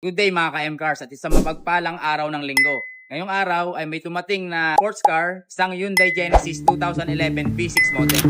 Good day mga ka-M-Cars at isang mapagpalang araw ng linggo. Ngayong araw ay may tumating na sports car, isang Hyundai Genesis 2011 V6 model.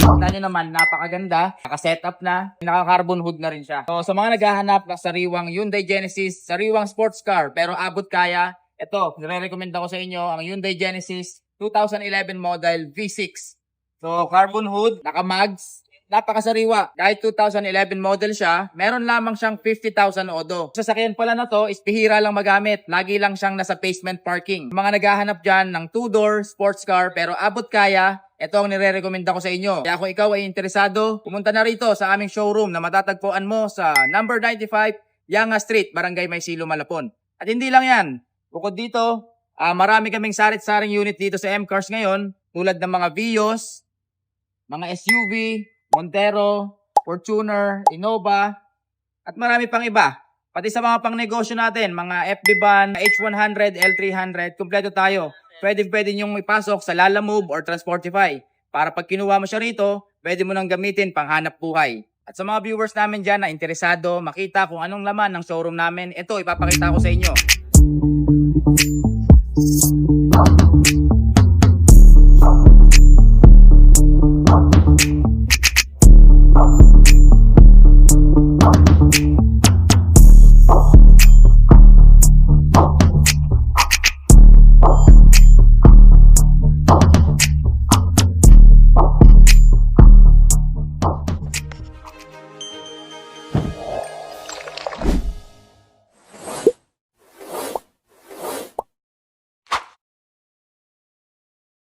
Kita nyo naman, napakaganda. Naka-setup na. Naka-carbon hood na rin siya. So, sa mga naghahanap ng sariwang Hyundai Genesis, sariwang sports car, pero abot kaya, ito, nire-recommend ako sa inyo ang Hyundai Genesis 2011 model V6. So, carbon hood, naka-mags, napakasariwa. Kahit 2011 model siya, meron lamang siyang 50,000 odo. Sa sasakyan pala na to, is bihira lang magamit. Lagi lang siyang nasa basement parking. Mga naghahanap dyan ng 2-door sports car, pero abot kaya, ito ang nire-recommend ko sa inyo. Kaya kung ikaw ay interesado, pumunta na rito sa aming showroom na matatagpuan mo sa number 95, Yanga Street, Barangay Maysilo, Malapon. At hindi lang yan. Bukod dito, marami kaming sarit-saring unit dito sa M-Cars ngayon, tulad ng mga Vios, mga SUV, Montero, Fortuner, Innova, at marami pang iba. Pati sa mga pangnegosyo natin, mga FB van, H100, L300, kumpleto tayo. Pwede nyong ipasok sa Lalamove or Transportify. Para pag kinuha mo siya rito, pwede mo nang gamitin pang hanap buhay. At sa mga viewers namin dyan na interesado, makita kung anong laman ng showroom namin, ito ipapakita ko sa inyo.